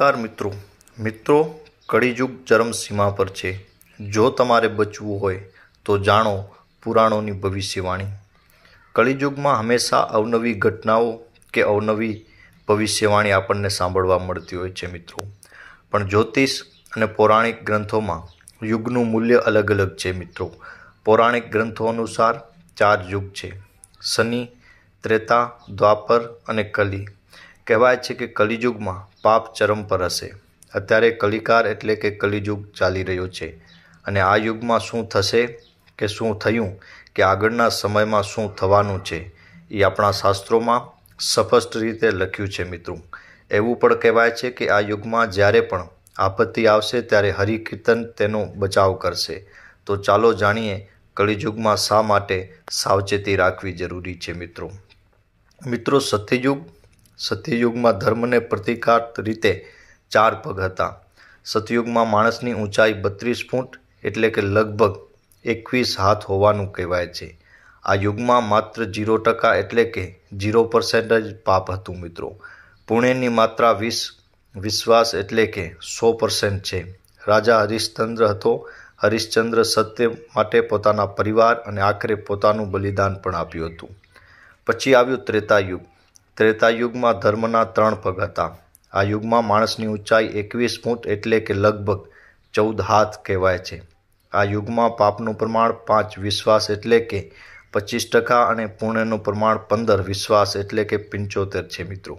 નમસ્કાર મિત્રો કળિયુગ ચરમસીમા પર છે। જો તમારે બચવું હોય તો જાણો પુરાણોની ભવિષ્યવાણી। કળિયુગમાં હંમેશા અવનવી ઘટનાઓ કે અવનવી ભવિષ્યવાણી આપણને સાંભળવા મળતી હોય છે મિત્રો। પણ જ્યોતિષ અને પૌરાણિક ગ્રંથોમાં યુગનું મૂલ્ય અલગ અલગ છે મિત્રો। પૌરાણિક ગ્રંથો અનુસાર 4 યુગ છે: શનિ, ત્રેતા, દ્વાપર અને કલી। કહેવાય છે કે કલિયુગમાં પાપ ચરમ પર હશે। અત્યારે કલિકાર એટલે કે કલિયુગ ચાલી રહ્યો છે અને આ યુગમાં શું થશે કે શું થયું કે આગળના સમયમાં શું થવાનું છે એ આપણા શાસ્ત્રોમાં સ્પષ્ટ રીતે લખ્યું છે મિત્રો। એવું પણ કહેવાય છે કે આ યુગમાં જ્યારે પણ આપત્તિ આવશે ત્યારે હરિકીર્તન તેનો બચાવ કરશે। તો ચાલો જાણીએ કલિયુગમાં શા માટે સાવચેતી રાખવી જરૂરી છે મિત્રો। સત્યયુગમાં ધર્મને પ્રતિકાત્મક રીતે 4 પગ હતા। સતયુગમાં માણસની ઊંચાઈ 32 ફૂટ એટલે કે લગભગ 21 હાથ હોવાનું કહેવાય છે। આ યુગમાં માત્ર 0% એટલે કે 0% જ પાપ હતું મિત્રો। પુણ્યની માત્રા વિશ્વાસ એટલે કે 100% છે। રાજા હરિશ્ચંદ્ર હતો। હરિશ્ચંદ્ર સત્ય માટે પોતાના પરિવાર અને આખરે પોતાનું બલિદાન પણ આપ્યું હતું। પછી આવ્યું ત્રેતાયુગ। ત્રેતાયુગમાં ધર્મના 3 પગ હતા। આ યુગમાં માણસની ઊંચાઈ 21 ફૂટ એટલે કે લગભગ 14 હાથ કહેવાય છે। આ યુગમાં પાપનું પ્રમાણ 5 વિશ્વાસ એટલે કે 25% અને પુણ્યનું પ્રમાણ 15 વિશ્વાસ એટલે કે 75 છે મિત્રો।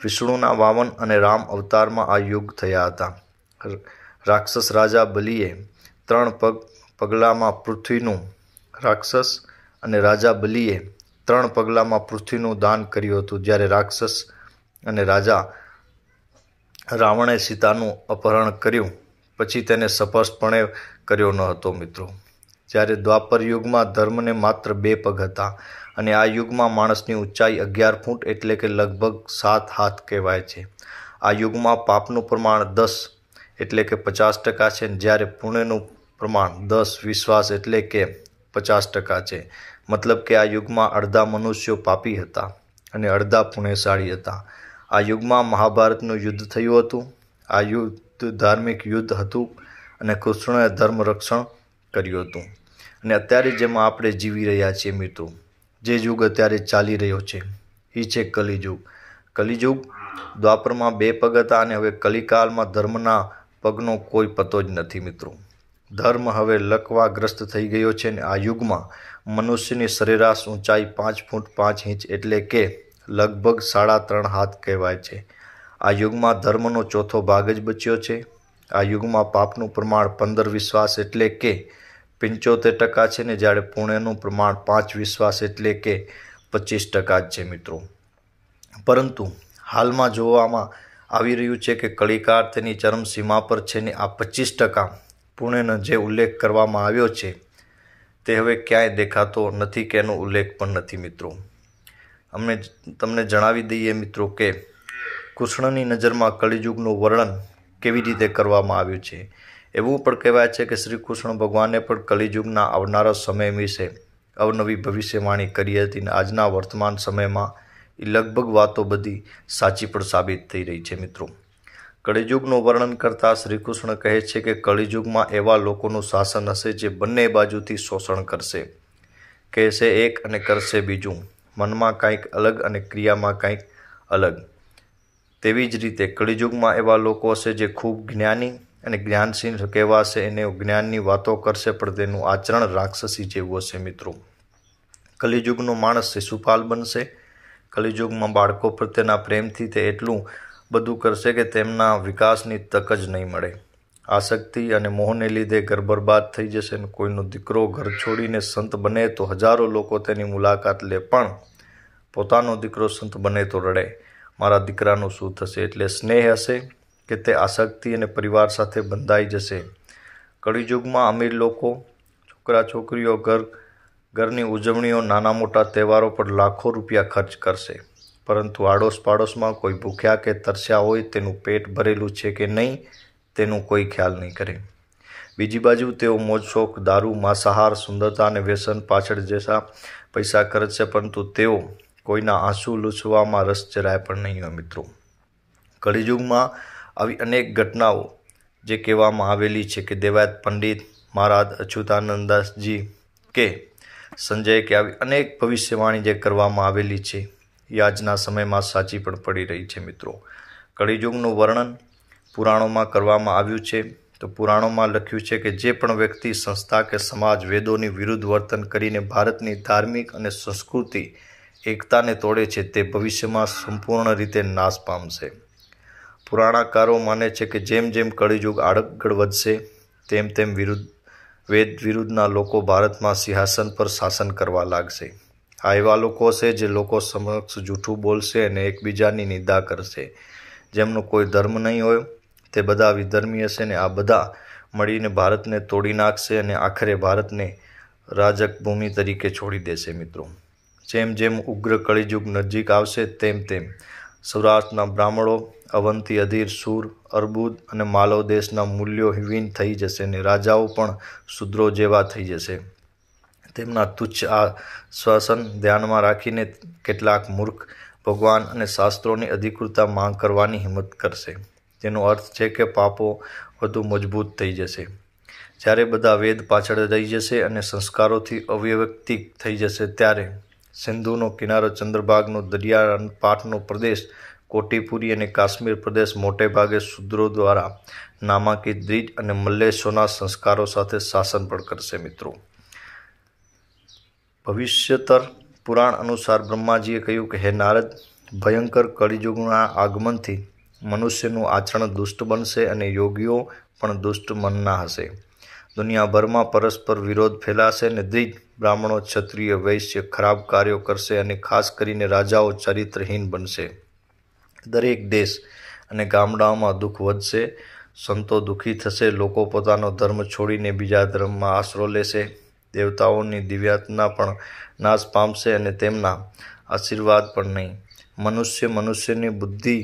વિષ્ણુના 52 અને રામ અવતારમાં આ યુગ થયા હતા। રાક્ષસ રાજા બલિએ 3 પગલામાં પૃથ્વીનું દાન કર્યું હતું। જ્યારે રાક્ષસ અને રાજા રાવણે સીતાનું અપહરણ કર્યું પછી તેને સ્પષ્ટપણે કર્યો ન હતો મિત્રો। જ્યારે દ્વાપર યુગમાં ધર્મને માત્ર 2 પગ હતા અને આ યુગમાં માણસની ઊંચાઈ 11 ફૂટ એટલે કે લગભગ 7 હાથ કહેવાય છે। આ યુગમાં પાપનું પ્રમાણ 10 એટલે કે 50% છે, જ્યારે પુણ્યનું પ્રમાણ 10 વિશ્વાસ એટલે કે 50% છે। મતલબ કે આ યુગમાં અડધા મનુષ્યો પાપી હતા અને અડધા પુણ્યશાળી હતા। આ યુગમાં મહાભારતનું યુદ્ધ થયું હતું। આ યુદ્ધ ધાર્મિક યુદ્ધ હતું અને કૃષ્ણએ ધર્મ રક્ષણ કર્યું હતું। અને અત્યારે જેમાં આપણે જીવી રહ્યા છીએ મિત્રો, જે યુગ અત્યારે ચાલી રહ્યો છે એ છે કલિયુગ। કલિયુગ દ્વાપરમાં 2 પગ હતા અને હવે કલિકાલમાં ધર્મના પગનો કોઈ પતો જ નથી મિત્રો। ધર્મ હવે લકવાગ્રસ્ત થઈ ગયો છે અને આ યુગમાં મનુષ્યની સરેરાશ ઊંચાઈ 5 ફૂટ 5 ઇંચ એટલે કે લગભગ 3.5 હાથ કહેવાય છે। આ યુગમાં ધર્મનો 1/4 ભાગ જ બચ્યો છે। આ યુગમાં પાપનું પ્રમાણ 15 વિશ્વાસ એટલે કે 75% છે ને જ્યારે પુણ્યનું પ્રમાણ 5 વિશ્વાસ એટલે કે 25% જ છે મિત્રો। પરંતુ હાલમાં જોવામાં આવી રહ્યું છે કે કલિકાર તેની ચરમસીમા પર છે ને આ 25% પુણ્યનો જે ઉલ્લેખ કરવામાં આવ્યો છે તે હવે ક્યાંય દેખાતો નથી કે એનો ઉલ્લેખ પણ નથી મિત્રો। તમને જણાવી દઈએ મિત્રો કે કૃષ્ણની નજરમાં કલિયુગનું વર્ણન કેવી રીતે કરવામાં આવ્યું છે। એવું પણ કહેવાય છે કે શ્રી કૃષ્ણ ભગવાને પણ કલિયુગના આવનારા સમય વિશે અવનવી ભવિષ્યવાણી કરી હતી અને આજના વર્તમાન સમયમાં એ લગભગ વાતો બધી સાચી પણ સાબિત થઈ રહી છે મિત્રો। કળિયુગનું વર્ણન કરતા શ્રી કૃષ્ણ કહે છે કે કળિયુગમાં એવા લોકોનું શાસન હશે જે બંને બાજુથી શોષણ કરશે, કહેશે એક અને કરશે બીજું, મનમાં કંઈક અલગ અને ક્રિયામાં કંઈક અલગ। તેવી જ રીતે કળિયુગમાં એવા લોકો હશે જે ખૂબ જ્ઞાની અને જ્ઞાનશીલ કહેવાશે અને જ્ઞાનની વાતો કરશે પણ તેનું આચરણ રાક્ષસી જેવું હશે મિત્રો। કલિયુગનો માણસ શિશુપાલ બનશે। કલિયુગમાં બાળકો પ્રત્યેના પ્રેમથી તે એટલું બધું કરશે કે તેમના વિકાસની તક જ નહીં મળે। આસક્તિ અને મોહને લીધે ઘર બરબાદ થઈ જશે અને કોઈનો દીકરો ઘર છોડીને સંત બને તો હજારો લોકો તેની મુલાકાત લે, પણ પોતાનો દીકરો સંત બને તો રડે, મારા દીકરાનું શું થશે? એટલે સ્નેહ હશે કે તે આસક્તિ અને પરિવાર સાથે બંધાઈ જશે। કળિયુગમાં અમીર લોકો, છોકરા છોકરીઓ ઘરની ઉજવણીઓ, નાના મોટા તહેવારો પર લાખો રૂપિયા ખર્ચ કરશે, પરંતુ આડોશ પાડોશમાં કોઈ ભૂખ્યા કે તરસ્યા હોય તેનું પેટ ભરેલું છે કે નહીં તેનું કોઈ ખ્યાલ નહીં કરે। બીજી બાજુ તેઓ મોજ શોખ, દારૂ, માંસાહાર, સુંદરતા અને વ્યસન પાછળ જેસા પૈસા ખર્ચશે, પરંતુ તેઓ કોઈના આંસુ લૂછવામાં રસ જરાય પણ નહીં હોય મિત્રો। કળિયુગમાં આવી અનેક ઘટનાઓ જે કહેવામાં આવેલી છે કે દેવાયત પંડિત મહારાજ અચ્યુતાનંદાસજી કે સંજય કે આવી અનેક ભવિષ્યવાણી જે કરવામાં આવેલી છે એ આજના સમયમાં સાચી પણ પડી રહી છે મિત્રો. કળિયુગનું વર્ણન પુરાણોમાં કરવામાં આવ્યું છે. તો પુરાણોમાં લખ્યું છે કે જે પણ વ્યક્તિ, સંસ્થા કે સમાજ વેદોની વિરુદ્ધ વર્તન કરીને ભારતની ધાર્મિક અને સંસ્કૃતિ એકતાને તોડે છે તે ભવિષ્યમાં સંપૂર્ણ રીતે નાશ પામશે. પુરાણકારો માને છે કે જેમ જેમ કળિયુગ આગળ વધશે તેમ તેમ વેદ વિરુદ્ધના લોકો ભારતમાં સિંહાસન પર શાસન કરવા લાગશે. આ એવા લોકો છે જે લોકો સમક્ષ જૂઠું બોલશે અને એકબીજાની નિંદા કરશે. જેમનો કોઈ ધર્મ નહીં હોય તે બધા વિધર્મી હશે ને આ બધા મળીને ભારતને તોડી નાખશે અને આખરે ભારતને રાજક ભૂમિ તરીકે છોડી દેશે મિત્રો. જેમ જેમ ઉગ્ર કળિયુગ નજીક આવશે તેમ તેમ સૌરાષ્ટ્રના બ્રાહ્મણો, અવંતી, અધીર, સુર, અર્બુદ અને માલવ દેશના મૂલ્યો હીન થઈ જશે અને રાજાઓ પણ શૂદ્રો જેવા થઈ જશે. તેમના તુચ્છ આશ્વાસન ધ્યાનમાં રાખીને કેટલાક મૂર્ખ ભગવાન અને શાસ્ત્રોની અધિકૃતતા માંગ કરવાની હિંમત કરશે. તેનો અર્થ છે કે પાપો વધુ મજબૂત થઈ જશે. જ્યારે બધા વેદ પાછળ રહી જશે અને સંસ્કારોથી અવ્યવસ્થિત થઈ જશે ત્યારે સિંધુનો કિનારો, ચંદ્રભાગનો દરિયા પાટનો પ્રદેશ, કોટીપુરી અને કાશ્મીર પ્રદેશ મોટે ભાગે શૂદ્રો દ્વારા નામાંકિત દ્વિજ અને મલ્લેશોના સંસ્કારો સાથે શાસન પણ કરશે મિત્રો. ભવિષ્યતર પુરાણ અનુસાર બ્રહ્માજીએ કહ્યું કે હે નારદ, ભયંકર કળિયુગના આગમનથી મનુષ્યનું આચરણ દુષ્ટ બનશે અને યોગીઓ પણ દુષ્ટ મનના હશે. દુનિયાભરમાં પરસ્પર વિરોધ ફેલાશે અને દ્વિજ, બ્રાહ્મણો, ક્ષત્રિય, વૈશ્ય ખરાબ કાર્યો કરશે અને ખાસ કરીને રાજાઓ ચરિત્રહીન બનશે. દરેક દેશ અને ગામડાઓમાં દુઃખ વધશે, સંતો દુઃખી થશે, લોકો પોતાનો ધર્મ છોડીને બીજા ધર્મમાં આશરો લેશે. દેવતાઓની દિવ્યતા પણ નાશ પામશે અને તેમના આશીર્વાદ પણ નહીં. મનુષ્યની બુદ્ધિ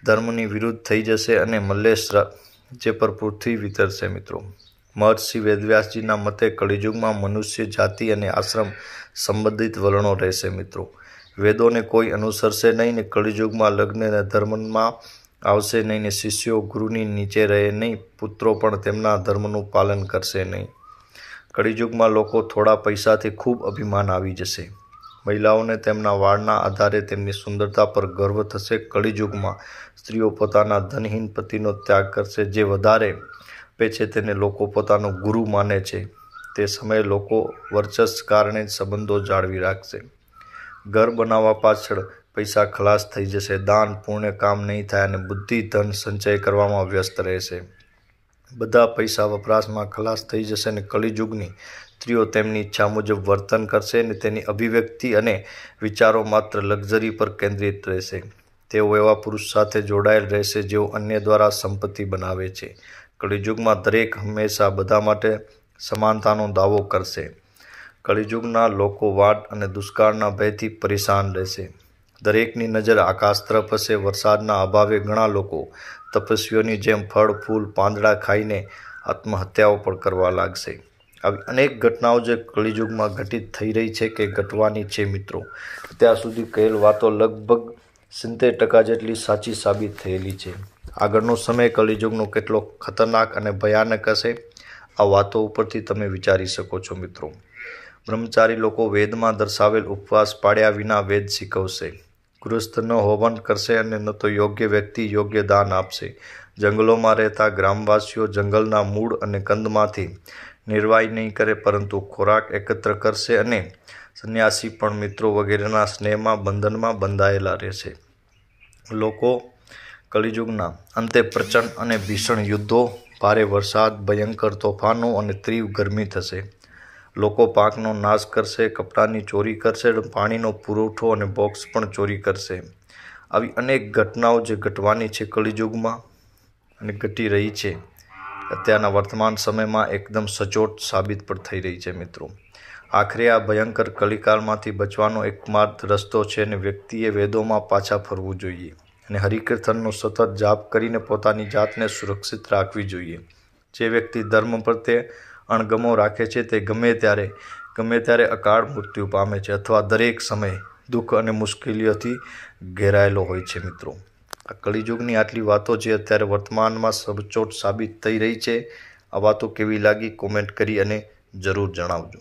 ધર્મની વિરુદ્ધ થઈ જશે અને મલ્લેશ રાજ્ય પર પૃથ્વી વિતરશે મિત્રો. મહર્ષિ વેદવ્યાસજીના મતે કળિયુગમાં મનુષ્ય જાતિ અને આશ્રમ સંબંધિત વલણો રહેશે મિત્રો. વેદોને કોઈ અનુસરશે નહીં ને કળિયુગમાં લગ્ન અને ધર્મમાં આવશે નહીં ને શિષ્યો ગુરુની નીચે રહે નહીં, પુત્રો પણ તેમના ધર્મનું પાલન કરશે નહીં. કળિયુગમાં લોકો થોડા પૈસાથી ખૂબ અભિમાન આવી જશે. મહિલાઓને તેમના વાળના આધારે તેમની સુંદરતા પર ગર્વ થશે. કળિયુગમાં સ્ત્રીઓ પોતાના ધનહીન પતિનો ત્યાગ કરશે. જે વધારે આપે છે તેને લોકો પોતાનો ગુરુ માને છે. તે સમયે લોકો વર્ચસ્વ કારણે સંબંધો જાળવી રાખશે. ઘર બનાવવા પાછળ પૈસા ખલાસ થઈ જશે. દાન પુણ્ય કામ નહીં થાય અને બુદ્ધિ ધન સંચય કરવામાં વ્યસ્ત રહેશે. બધા પૈસા વપરાશમાં ખલાસ થઈ જશે અને કળિયુગની સ્ત્રીઓ તેમની ઈચ્છા મુજબ વર્તન કરશે અને તેની અભિવ્યક્તિ અને વિચારો માત્ર લક્ઝરી પર કેન્દ્રિત રહેશે. તેઓ એવા પુરુષ સાથે જોડાયેલ રહેશે જેઓ અન્ય દ્વારા સંપત્તિ બનાવે છે. કળિયુગમાં દરેક હંમેશા બધા માટે સમાનતાનો દાવો કરશે. કળિયુગના લોકો વાડ અને દુષ્કાળના ભયથી પરેશાન રહેશે. દરેકની નજર આકાશ તરફ હશે. વરસાદના અભાવે ઘણા લોકો તપસ્વીઓની જેમ ફળ, ફૂલ, પાંદડા ખાઈને આત્મહત્યાઓ પણ કરવા લાગશે. આવી અનેક ઘટનાઓ જે કળિયુગમાં ઘટિત થઈ રહી છે કે ઘટવાની છે મિત્રો. અત્યાર સુધી કહેલ વાતો લગભગ 70% જેટલી સાચી સાબિત થયેલી છે. આગળનો સમય કળિયુગનો કેટલો ખતરનાક અને ભયાનક હશે આ વાતો ઉપરથી તમે વિચારી શકો છો મિત્રો. બ્રહ્મચારી લોકો વેદમાં દર્શાવેલ ઉપવાસ પાડ્યા વિના વેદ શીખવશે. ગૃહસ્થ ન હોવન કરશે અને ન તો યોગ્ય વ્યક્તિ યોગ્ય દાન આપશે. જંગલોમાં રહેતા ગ્રામવાસીઓ જંગલના મૂળ અને કંદમાંથી નિર્વાહ નહીં કરે પરંતુ ખોરાક એકત્ર કરશે અને સંન્યાસી પણ મિત્રો વગેરેના સ્નેહમાં બંધનમાં બંધાયેલા રહેશે. લોકો કળિયુગના અંતે પ્રચંડ અને ભીષણ યુદ્ધો, ભારે વરસાદ, ભયંકર તોફાનો અને તીવ્ર ગરમી થશે. લોકો પાકનો નાશ કરશે, કપડાની ચોરી કરશે, પાણીનો પુરવઠો અને બોક્સ પણ ચોરી કરશે. આવી અનેક ઘટનાઓ જે ઘટવાની છે કળિયુગમાં અને ઘટી રહી છે અત્યારના વર્તમાન સમયમાં એકદમ સચોટ સાબિત પણ થઈ રહી છે મિત્રો. આખરે આ ભયંકર કલિકાળમાંથી બચવાનો એકમાત્ર રસ્તો છે અને વ્યક્તિએ વેદોમાં પાછા ફરવું જોઈએ અને હરિકીર્તનનો સતત જાપ કરીને પોતાની જાતને સુરક્ષિત રાખવી જોઈએ. જે વ્યક્તિ ધર્મ પ્રત્યે અણગમો રાખે છે તે ગમે ત્યારે અકાળ મૃત્યુ પામે છે અથવા દરેક સમયે દુઃખ અને મુશ્કેલીઓથી ઘેરાયેલો હોય છે મિત્રો. આ કળિયુગની આટલી વાતો જે અત્યારે વર્તમાનમાં સચોટ સાબિત થઈ રહી છે, આ વાતો કેવી લાગી કોમેન્ટ કરી અને જરૂર જણાવજો.